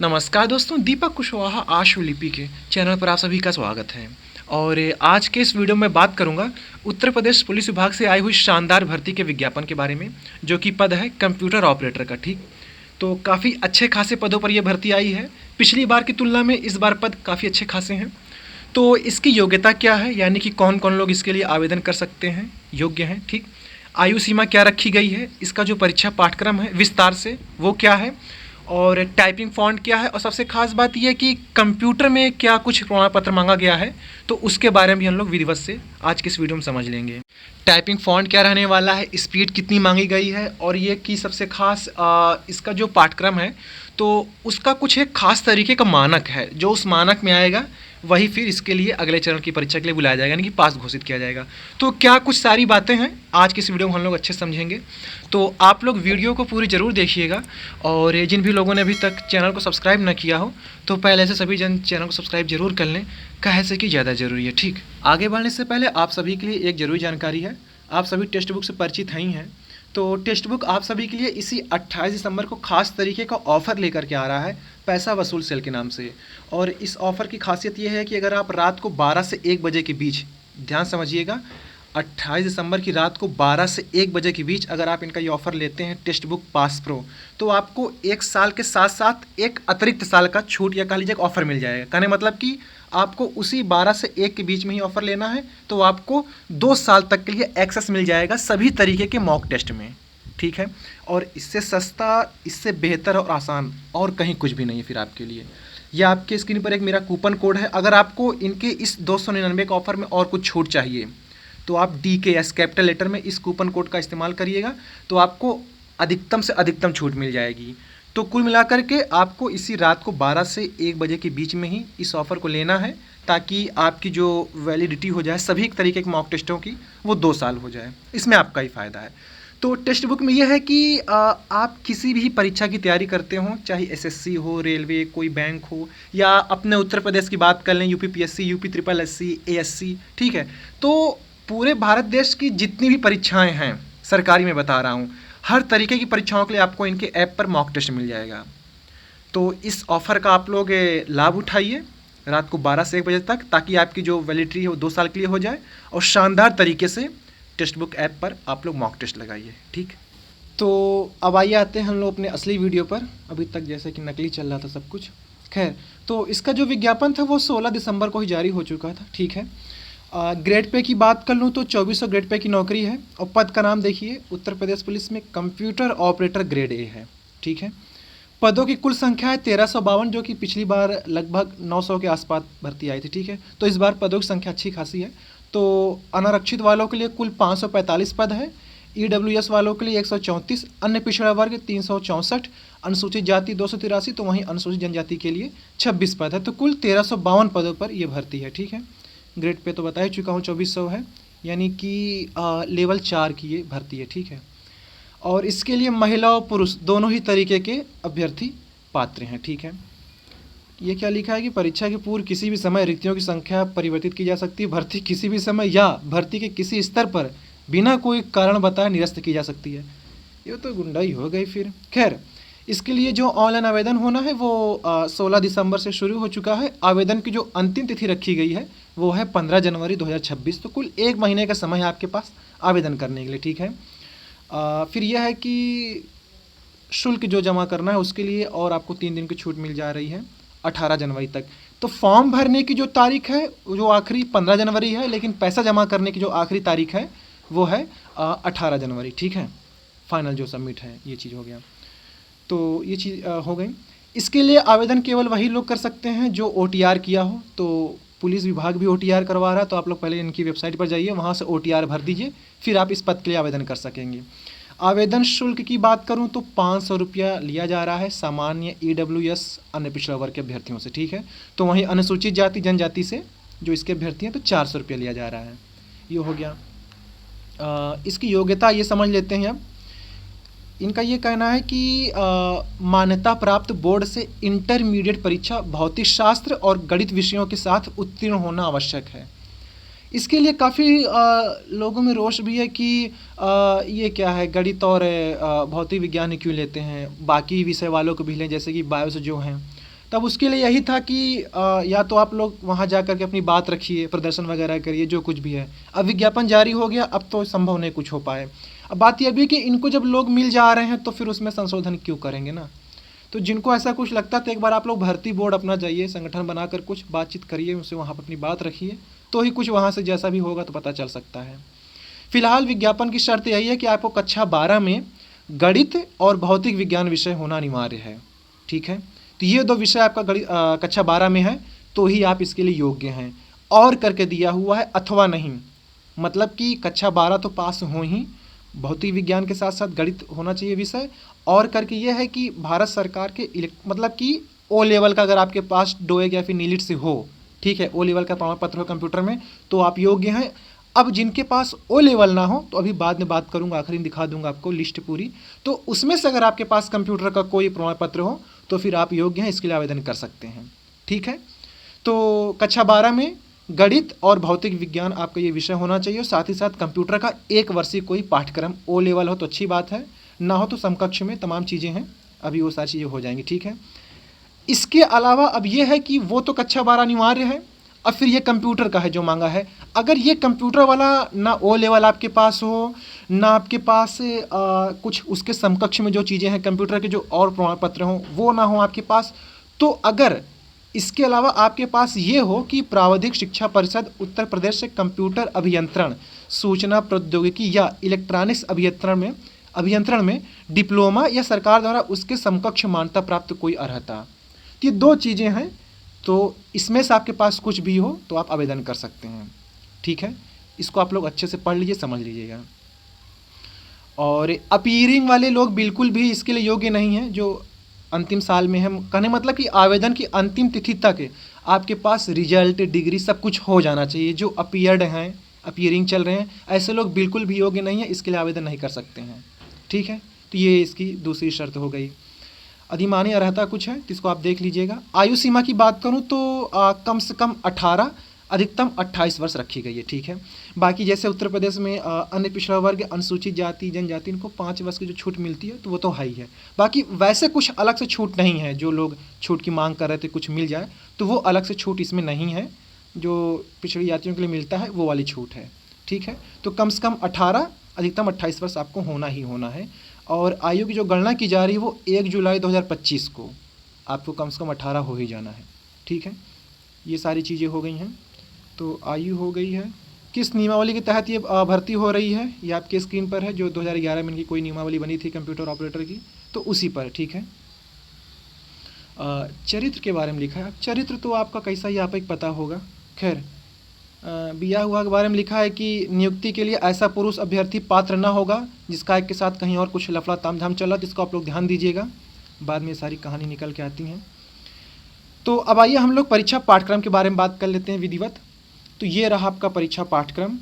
नमस्कार दोस्तों, दीपक कुशवाहा आशुलिपि के चैनल पर आप सभी का स्वागत है। और आज के इस वीडियो में बात करूंगा उत्तर प्रदेश पुलिस विभाग से आई हुई शानदार भर्ती के विज्ञापन के बारे में, जो कि पद है कंप्यूटर ऑपरेटर का। ठीक, तो काफ़ी अच्छे खासे पदों पर यह भर्ती आई है। पिछली बार की तुलना में इस बार पद काफ़ी अच्छे खासे हैं। तो इसकी योग्यता क्या है, यानी कि कौन कौन लोग इसके लिए आवेदन कर सकते हैं, योग्य हैं। ठीक, आयु सीमा क्या रखी गई है, इसका जो परीक्षा पाठ्यक्रम है विस्तार से वो क्या है, और टाइपिंग फ़ॉन्ट क्या है, और सबसे खास बात यह है कि कंप्यूटर में क्या कुछ प्रमाण पत्र मांगा गया है, तो उसके बारे में भी हम लोग विधिवत से आज की इस वीडियो में समझ लेंगे। टाइपिंग फ़ॉन्ट क्या रहने वाला है, स्पीड कितनी मांगी गई है, और ये कि सबसे खास इसका जो पाठ्यक्रम है तो उसका कुछ एक खास तरीके का मानक है, जो उस मानक में आएगा वही फिर इसके लिए अगले चरण की परीक्षा के लिए बुलाया जाएगा, यानी कि पास घोषित किया जाएगा। तो क्या कुछ सारी बातें हैं आज की इस वीडियो में हम लोग अच्छे से समझेंगे। तो आप लोग वीडियो को पूरी ज़रूर देखिएगा, और जिन भी लोगों ने अभी तक चैनल को सब्सक्राइब ना किया हो तो पहले से सभी जन चैनल को सब्सक्राइब जरूर कर लें, कहे से कि ज़्यादा ज़रूरी है। ठीक, आगे बढ़ने से पहले आप सभी के लिए एक ज़रूरी जानकारी है। आप सभी टेक्स्ट बुक से परिचित ही हैं, तो टेक्स्ट बुक आप सभी के लिए इसी 28 दिसंबर को खास तरीके का ऑफ़र लेकर के आ रहा है, पैसा वसूल सेल के नाम से। और इस ऑफ़र की खासियत यह है कि अगर आप रात को 12 से 1 बजे के बीच, ध्यान समझिएगा, 28 दिसंबर की रात को 12 से 1 बजे के बीच अगर आप इनका ये ऑफ़र लेते हैं टेक्स्ट बुक पास प्रो, तो आपको 1 साल के साथ साथ एक अतिरिक्त साल का छूट या कह लीजिए ऑफ़र मिल जाएगा। कहने मतलब कि आपको उसी 12 से 1 के बीच में ही ऑफ़र लेना है, तो आपको 2 साल तक के लिए एक्सेस मिल जाएगा सभी तरीके के मॉक टेस्ट में। ठीक है, और इससे सस्ता, इससे बेहतर और आसान और कहीं कुछ भी नहीं है फिर आपके लिए। यह आपके स्क्रीन पर एक मेरा कूपन कोड है। अगर आपको इनके इस 299 के ऑफ़र में और कुछ छूट चाहिए तो आप DKS कैपिटल लेटर में इस कूपन कोड का इस्तेमाल करिएगा, तो आपको अधिकतम से अधिकतम छूट मिल जाएगी। तो कुल मिलाकर के आपको इसी रात को 12 से 1 बजे के बीच में ही इस ऑफ़र को लेना है, ताकि आपकी जो वैलिडिटी हो जाए सभी तरीके के मॉक टेस्टों की, वो 2 साल हो जाए। इसमें आपका ही फ़ायदा है। तो टेक्स्ट बुक में यह है कि आप किसी भी परीक्षा की तैयारी करते हो, चाहे SSC हो, रेलवे, कोई बैंक हो, या अपने उत्तर प्रदेश की बात कर लें UP PSC, UP SSSC, ASC, ठीक है, तो पूरे भारत देश की जितनी भी परीक्षाएं हैं, सरकारी में बता रहा हूँ, हर तरीके की परीक्षाओं के लिए आपको इनके ऐप पर मॉक टेस्ट मिल जाएगा। तो इस ऑफ़र का आप लोग लाभ उठाइए रात को 12 से 1 बजे तक, ताकि आपकी जो वैलिडिटी है वो 2 साल के लिए हो जाए, और शानदार तरीके से टेक्स्ट बुक ऐप पर आप लोग मॉक टेस्ट लगाइए। ठीक, तो अब आइए आते हैं हम लोग अपने असली वीडियो पर। अभी तक जैसे कि नकली चल रहा था सब कुछ, खैर, तो इसका जो विज्ञापन था वो 16 दिसंबर को ही जारी हो चुका था। ठीक है, ग्रेड पे की बात कर लूँ तो 2400 ग्रेड पे की नौकरी है, और पद का नाम देखिए, उत्तर प्रदेश पुलिस में कंप्यूटर ऑपरेटर ग्रेड A है। ठीक है, पदों की कुल संख्या है 1352, जो कि पिछली बार लगभग 900 के आसपास भर्ती आई थी। ठीक है, तो इस बार पदों की संख्या अच्छी खासी है। तो अनारक्षित वालों के लिए कुल 545 पद है, EWS वालों के लिए 134, अन्य पिछड़ा वर्ग 364, अनुसूचित जाति 283, तो वहीं अनुसूचित जनजाति के लिए 26 पद है। तो कुल 1352 पदों पर यह भर्ती है। ठीक है, ग्रेड पे तो बता ही चुका हूँ 2400 है, यानी कि लेवल 4 की ये भर्ती है। ठीक है, और इसके लिए महिला और पुरुष दोनों ही तरीके के अभ्यर्थी पात्र हैं। ठीक है, ये क्या लिखा है कि परीक्षा के पूर्व किसी भी समय रिक्तियों की संख्या परिवर्तित की जा सकती है, भर्ती किसी भी समय या भर्ती के किसी स्तर पर बिना कोई कारण बताए निरस्त की जा सकती है। ये तो गुंडाई हो गई फिर। खैर, इसके लिए जो ऑनलाइन आवेदन होना है वो 16 दिसंबर से शुरू हो चुका है। आवेदन की जो अंतिम तिथि रखी गई है वो है 15 जनवरी 2026। तो कुल 1 महीने का समय है आपके पास आवेदन करने के लिए। ठीक है, फिर यह है कि शुल्क जो जमा करना है उसके लिए और आपको 3 दिन की छूट मिल जा रही है 18 जनवरी तक। तो फॉर्म भरने की जो तारीख है जो आखिरी 15 जनवरी है, लेकिन पैसा जमा करने की जो आखिरी तारीख है वो है 18 जनवरी। ठीक है, फाइनल जो सबमिट है ये चीज़ हो गया। तो ये चीज़ हो गई। इसके लिए आवेदन केवल वही लोग कर सकते हैं जो OTR किया हो। तो पुलिस विभाग भी OTR करवा रहा है, तो आप लोग पहले इनकी वेबसाइट पर जाइए, वहाँ से OTR भर दीजिए, फिर आप इस पद के लिए आवेदन कर सकेंगे। आवेदन शुल्क की बात करूं तो 500 रुपया लिया जा रहा है सामान्य EWS अन्य पिछड़ा वर्ग के अभ्यर्थियों से। ठीक है, तो वहीं अनुसूचित जाति जनजाति से जो इसके अभ्यर्थी हैं तो 400 रुपया लिया जा रहा है। ये हो गया। इसकी योग्यता ये समझ लेते हैं। अब इनका ये कहना है कि मान्यता प्राप्त बोर्ड से इंटरमीडिएट परीक्षा भौतिक शास्त्र और गणित विषयों के साथ उत्तीर्ण होना आवश्यक है। इसके लिए काफ़ी लोगों में रोष भी है कि ये क्या है, गणित और भौतिक विज्ञान ही क्यों लेते हैं, बाकी विषय वालों को भी लें जैसे कि बायो से जो हैं। तब उसके लिए यही था कि या तो आप लोग वहाँ जा कर के अपनी बात रखिए, प्रदर्शन वगैरह करिए, जो कुछ भी है। अब विज्ञापन जारी हो गया, अब तो संभव नहीं कुछ हो पाए। अब बात यह भी कि इनको जब लोग मिल जा रहे हैं तो फिर उसमें संशोधन क्यों करेंगे ना। तो जिनको ऐसा कुछ लगता है तो एक बार आप लोग भर्ती बोर्ड अपना जाइए, संगठन बनाकर कुछ बातचीत करिए, उनसे वहाँ पर अपनी बात रखिए, तो ही कुछ वहाँ से जैसा भी होगा तो पता चल सकता है। फिलहाल विज्ञापन की शर्त यही है कि आपको कक्षा 12 में गणित और भौतिक विज्ञान विषय होना अनिवार्य है, ठीक है। तो ये दो विषय आपका कक्षा 12 में है तो ही आप इसके लिए योग्य हैं। और करके दिया हुआ है अथवा नहीं, मतलब कि कक्षा 12 तो पास हो ही, भौतिक विज्ञान के साथ साथ गणित होना चाहिए विषय। और करके ये है कि भारत सरकार के मतलब कि ओ लेवल का अगर आपके पास डोएग या फिर नीलिट से हो, ठीक है, ओ लेवल का प्रमाण पत्र हो कंप्यूटर में, तो आप योग्य हैं। अब जिनके पास ओ लेवल ना हो तो अभी बाद में बात करूंगा, आखिरी में दिखा दूंगा आपको लिस्ट पूरी, तो उसमें से अगर आपके पास कंप्यूटर का कोई प्रमाण पत्र हो तो फिर आप योग्य हैं, इसके लिए आवेदन कर सकते हैं, ठीक है। तो कक्षा 12 में गणित और भौतिक विज्ञान आपका ये विषय होना चाहिए, और साथ ही साथ कंप्यूटर का 1 वर्षीय कोई पाठ्यक्रम, ओ लेवल हो तो अच्छी बात है, ना हो तो समकक्ष में तमाम चीज़ें हैं, अभी वो सारी चीज़ें हो जाएंगी, ठीक है। इसके अलावा अब ये है कि वो तो कक्षा 12 अनिवार्य है, अब फिर ये कंप्यूटर का है जो मांगा है। अगर ये कंप्यूटर वाला ना ओ लेवल आपके पास हो, ना आपके पास कुछ उसके समकक्ष में जो चीज़ें हैं कंप्यूटर के जो और प्रमाण पत्र हों वो ना हो आपके पास, तो अगर इसके अलावा आपके पास ये हो कि प्राविधिक शिक्षा परिषद उत्तर प्रदेश से कंप्यूटर अभियंत्रण, सूचना प्रौद्योगिकी या इलेक्ट्रॉनिक्स अभियंत्रण में डिप्लोमा या सरकार द्वारा उसके समकक्ष मान्यता प्राप्त कोई अर्हता, तो ये 2 चीज़ें हैं। तो इसमें से आपके पास कुछ भी हो तो आप आवेदन कर सकते हैं, ठीक है। इसको आप लोग अच्छे से पढ़ लीजिए, समझ लीजिएगा। और अपीयरिंग वाले लोग बिल्कुल भी इसके लिए योग्य नहीं हैं, जो अंतिम साल में है, कहने मतलब कि आवेदन की अंतिम तिथि तक आपके पास रिजल्ट, डिग्री सब कुछ हो जाना चाहिए। जो अपीयर्ड हैं, अपीयरिंग चल रहे हैं, ऐसे लोग बिल्कुल भी योग्य नहीं है, इसके लिए आवेदन नहीं कर सकते हैं, ठीक है। तो ये इसकी दूसरी शर्त हो गई। अधिमानी अर्हता कुछ है, जिसको आप देख लीजिएगा। आयु सीमा की बात करूं तो कम से कम 18, अधिकतम 28 वर्ष रखी गई है, ठीक है। बाकी जैसे उत्तर प्रदेश में अन्य पिछड़ा वर्ग, अनुसूचित जाति, जनजाति, इनको 5 वर्ष की जो छूट मिलती है तो वो तो है ही है। बाकी वैसे कुछ अलग से छूट नहीं है, जो लोग छूट की मांग कर रहे थे कुछ मिल जाए, तो वो अलग से छूट इसमें नहीं है। जो पिछड़ी जातियों के लिए मिलता है वो वाली छूट है, ठीक है। तो कम से कम 18, अधिकतम 28 वर्ष आपको होना ही होना है। और आयु की जो गणना की जा रही है वो 1 जुलाई 2025 को आपको कम से कम 18 हो ही जाना है, ठीक है। ये सारी चीज़ें हो गई हैं, तो आयु हो गई है। किस नियमावली के तहत ये भर्ती हो रही है, ये आपके स्क्रीन पर है, जो 2011 में इनकी कोई नियमावली बनी थी कंप्यूटर ऑपरेटर की, तो उसी पर, ठीक है। चरित्र के बारे में लिखा है। चरित्र तो आपका कैसा ही आप एक पता होगा। खैर, बिया हुआ के बारे में लिखा है कि नियुक्ति के लिए ऐसा पुरुष अभ्यर्थी पात्र ना होगा जिसका एक के साथ कहीं और कुछ लफड़ा तामझाम चला, तो इसको आप लोग ध्यान दीजिएगा, बाद में सारी कहानी निकल के आती हैं। तो अब आइए हम लोग परीक्षा पाठ्यक्रम के बारे में बात कर लेते हैं विधिवत। तो ये रहा आपका परीक्षा पाठ्यक्रम।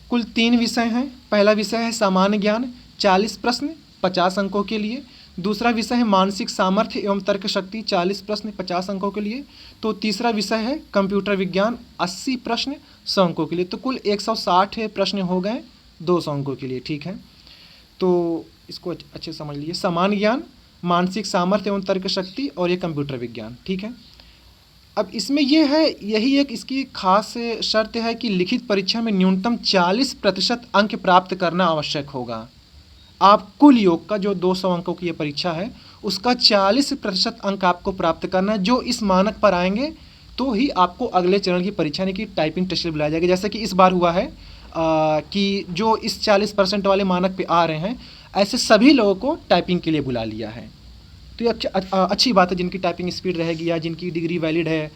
कुल 3 विषय हैं। पहला विषय है सामान्य ज्ञान, 40 प्रश्न 50 अंकों के लिए। दूसरा विषय है मानसिक सामर्थ्य एवं तर्क शक्ति, 40 प्रश्न 50 अंकों के लिए। तो तीसरा विषय है कंप्यूटर विज्ञान, 80 प्रश्न 100 अंकों के लिए। तो कुल 160 प्रश्न हो गए 200 अंकों के लिए, ठीक है। तो इसको अच्छे से समझ लीजिए। सामान्य ज्ञान, मानसिक सामर्थ्य एवं तर्क शक्ति और ये कंप्यूटर विज्ञान, ठीक है। अब इसमें ये है, यही एक इसकी खास शर्त है कि लिखित परीक्षा में न्यूनतम 40% अंक प्राप्त करना आवश्यक होगा। आप कुल योग का जो 200 अंकों की ये परीक्षा है उसका 40% अंक आपको प्राप्त करना है। जो इस मानक पर आएंगे तो ही आपको अगले चरण की परीक्षा यानी कि टाइपिंग टेस्ट बुलाया जाएगा। जैसे कि इस बार हुआ है कि जो इस 40% वाले मानक पे आ रहे हैं, ऐसे सभी लोगों को टाइपिंग के लिए बुला लिया है। तो ये अच्छी बात है। जिनकी टाइपिंग स्पीड रहेगी या जिनकी डिग्री वैलिड है,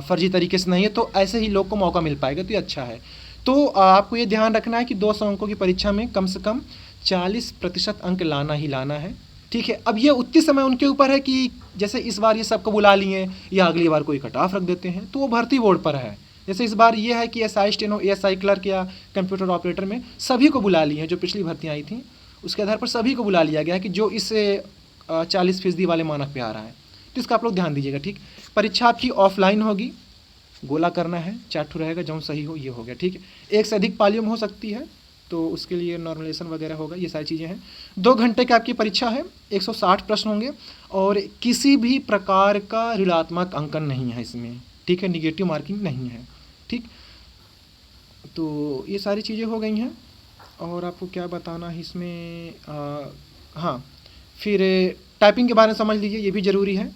फर्जी तरीके से नहीं है, तो ऐसे ही लोग को मौका मिल पाएगा, तो ये अच्छा है। तो आपको ये ध्यान रखना है कि 200 अंकों की परीक्षा में कम से कम 40% अंक लाना ही लाना है, ठीक है। अब ये उतनी समय उनके ऊपर है कि जैसे इस बार ये सबको बुला लिए या अगली बार कोई कट ऑफ रख देते हैं, तो वो भर्ती बोर्ड पर है। जैसे इस बार ये है कि SI स्टेनो, ASI क्लर्क या कंप्यूटर ऑपरेटर में सभी को बुला लिए हैं। जो पिछली भर्तियाँ आई थी उसके आधार पर सभी को बुला लिया गया है कि जो इस 40% वाले मानक पे आ रहा है। तो इसका आप लोग ध्यान दीजिएगा, ठीक। परीक्षा आपकी ऑफलाइन होगी, गोला करना है, 4 ठो रहेगा, जो सही हो ये हो गया, ठीक है। एक से अधिक पालियों में हो सकती है, तो उसके लिए नॉर्मलाइजेशन वगैरह होगा, ये सारी चीज़ें हैं। 2 घंटे की आपकी परीक्षा है, 160 प्रश्न होंगे और किसी भी प्रकार का ऋणात्मक अंकन नहीं है इसमें, ठीक है, निगेटिव मार्किंग नहीं है, ठीक। तो ये सारी चीज़ें हो गई हैं और आपको क्या बताना है इसमें, हाँ, फिर टाइपिंग के बारे में समझ लीजिए, ये भी ज़रूरी है।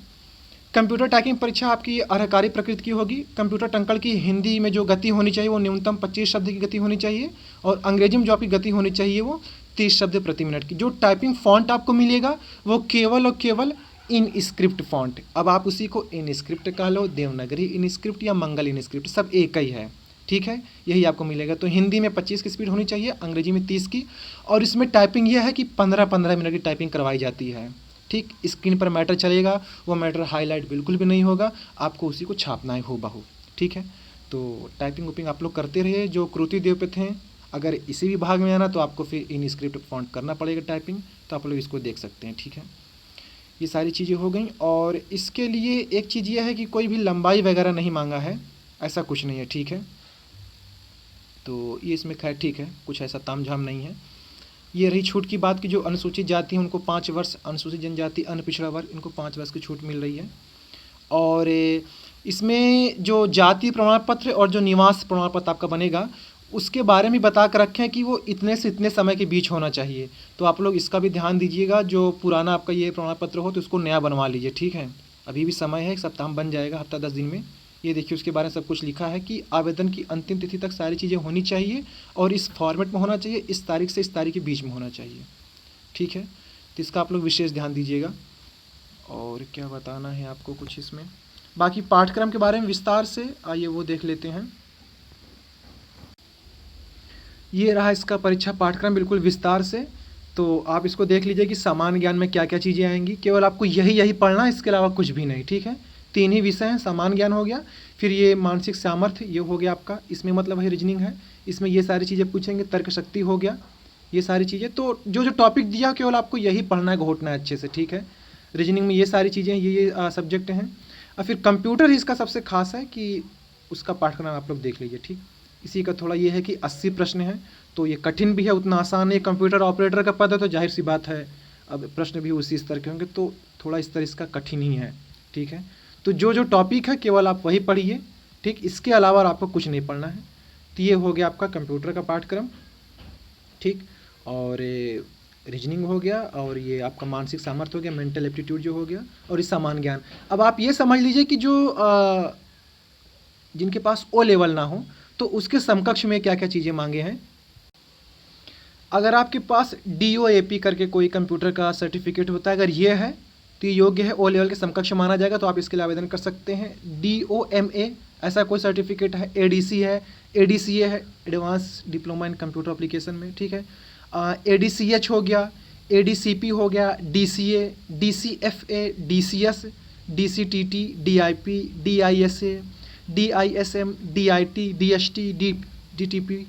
कंप्यूटर टाइपिंग परीक्षा आपकी अर्हकारी प्रकृति की होगी। कंप्यूटर टंकण की हिंदी में जो गति होनी चाहिए वो न्यूनतम 25 शब्द की गति होनी चाहिए और अंग्रेजी में जो आपकी गति होनी चाहिए वो 30 शब्द प्रति मिनट की। जो टाइपिंग फॉन्ट आपको मिलेगा वो केवल और केवल इन स्क्रिप्ट फॉन्ट। अब आप उसी को इन स्क्रिप्ट कह लो, देवनागरी इन स्क्रिप्ट या मंगल इन स्क्रिप्ट, सब एक ही है, ठीक है, यही आपको मिलेगा। तो हिंदी में 25 की स्पीड होनी चाहिए, अंग्रेजी में 30 की। और इसमें टाइपिंग यह है कि 15-15 मिनट की टाइपिंग करवाई जाती है, ठीक। स्क्रीन पर मैटर चलेगा, वो मैटर हाईलाइट बिल्कुल भी नहीं होगा, आपको उसी को छापना है हूबहू, ठीक है। तो टाइपिंग वुपिंग आप लोग करते रहिए। जो क्रुति देव पे थे, अगर इसी विभाग में आना तो आपको फिर इन स्क्रिप्ट फॉन्ट करना पड़ेगा टाइपिंग, तो आप लोग इसको देख सकते हैं, ठीक है। ये सारी चीज़ें हो गई और इसके लिए एक चीज़ ये है कि कोई भी लंबाई वगैरह नहीं मांगा है, ऐसा कुछ नहीं है, ठीक है। तो ये इसमें खैर ठीक है, कुछ ऐसा तामझाम नहीं है। ये रही छूट की बात की जो अनुसूचित जाति है उनको 5 वर्ष, अनुसूचित जनजाति, अन्य पिछड़ा वर्ग इनको 5 वर्ष की छूट मिल रही है। और इसमें जो जाति प्रमाण पत्र और जो निवास प्रमाण पत्र आपका बनेगा उसके बारे में बता कर रखें कि वो इतने से इतने समय के बीच होना चाहिए, तो आप लोग इसका भी ध्यान दीजिएगा। जो पुराना आपका ये प्रमाण पत्र हो तो उसको नया बनवा लीजिए, ठीक है। अभी भी समय है, 1 सप्ताह में बन जाएगा, हफ्ता 10 दिन में। ये देखिए उसके बारे में सब कुछ लिखा है कि आवेदन की अंतिम तिथि तक सारी चीज़ें होनी चाहिए और इस फॉर्मेट में होना चाहिए, इस तारीख से इस तारीख के बीच में होना चाहिए, ठीक है। तो इसका आप लोग विशेष ध्यान दीजिएगा। और क्या बताना है आपको कुछ इसमें, बाकी पाठ्यक्रम के बारे में विस्तार से आइए वो देख लेते हैं। ये रहा इसका परीक्षा पाठ्यक्रम बिल्कुल विस्तार से, तो आप इसको देख लीजिए कि सामान्य ज्ञान में क्या क्या चीज़ें आएंगी। केवल आपको यही पढ़ना है, इसके अलावा कुछ भी नहीं, ठीक है। 3 ही विषय हैं, सामान्य ज्ञान हो गया, फिर ये मानसिक सामर्थ्य ये हो गया आपका, इसमें मतलब है रीजनिंग है, इसमें ये सारी चीज़ें पूछेंगे, तर्क शक्ति हो गया, ये सारी चीज़ें। तो जो टॉपिक दिया केवल आपको यही पढ़ना है, घोटना है अच्छे से, ठीक है। रीजनिंग में ये सारी चीज़ें ये सब्जेक्ट हैं। और फिर कंप्यूटर इसका सबसे खास है कि उसका पाठ्यक्रम आप लोग देख लीजिए, ठीक। इसी का थोड़ा ये है कि 80 प्रश्न हैं, तो ये कठिन भी है, उतना आसान नहीं। कंप्यूटर ऑपरेटर का पद है तो जाहिर सी बात है अब प्रश्न भी उसी स्तर के होंगे, तो थोड़ा स्तर इसका कठिन ही है, ठीक है। तो जो टॉपिक है केवल आप वही पढ़िए, ठीक, इसके अलावा आपको कुछ नहीं पढ़ना है। तो ये हो गया आपका कंप्यूटर का पाठ्यक्रम, ठीक। और रीजनिंग हो गया और ये आपका मानसिक सामर्थ्य हो गया, मेंटल एप्टीट्यूड जो हो गया, और ये सामान्य ज्ञान। अब आप ये समझ लीजिए कि जो जिनके पास ओ लेवल ना हो तो उसके समकक्ष में क्या क्या चीज़ें मांगे हैं। अगर आपके पास DOAP करके कोई कंप्यूटर का सर्टिफिकेट होता है, अगर ये है तो ये योग्य है, ओ लेवल के समकक्ष माना जाएगा, तो आप इसके लिए आवेदन कर सकते हैं। DOMA ऐसा कोई सर्टिफिकेट है, ADC है, ADCA है, advance diploma in computer application में, ठीक है। ADCH हो गया, ADCP हो गया, DCA, DCFA, DCS, DCTT, DIP, DISA, DISM, DIT, DST, DTP,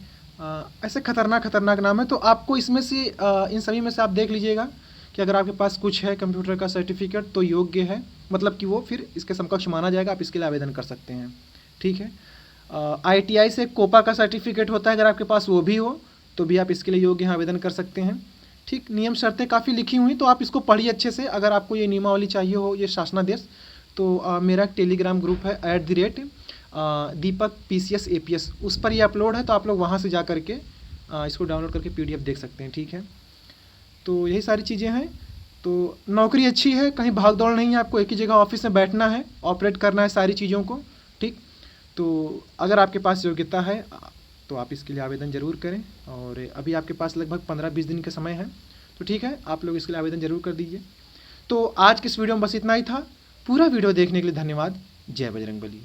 ऐसे खतरनाक नाम है। तो आपको इसमें से इन सभी में से आप देख लीजिएगा कि अगर आपके पास कुछ है कंप्यूटर का सर्टिफिकेट तो योग्य है, मतलब कि वो फिर इसके समकक्ष माना जाएगा, आप इसके लिए आवेदन कर सकते हैं, ठीक है। ITI से कोपा का सर्टिफिकेट होता है, अगर आपके पास वो भी हो तो भी आप इसके लिए योग्य हैं, आवेदन कर सकते हैं, ठीक। नियम शर्तें काफ़ी लिखी हुई, तो आप इसको पढ़िए अच्छे से। अगर आपको ये नियमावली चाहिए हो, ये शासनादेश, तो मेरा टेलीग्राम ग्रुप है @दीपक PCS APS, उस पर ये अपलोड है, तो आप लोग वहाँ से जा करके इसको डाउनलोड करके PDF देख सकते हैं, ठीक है। तो यही सारी चीज़ें हैं। तो नौकरी अच्छी है, कहीं भाग दौड़ नहीं है, आपको एक ही जगह ऑफिस में बैठना है, ऑपरेट करना है सारी चीज़ों को, ठीक। तो अगर आपके पास योग्यता है तो आप इसके लिए आवेदन ज़रूर करें, और अभी आपके पास लगभग 15-20 दिन का समय है, तो ठीक है, आप लोग इसके लिए आवेदन ज़रूर कर दीजिए। तो आज की इस वीडियो में बस इतना ही था। पूरा वीडियो देखने के लिए धन्यवाद। जय बजरंगबली।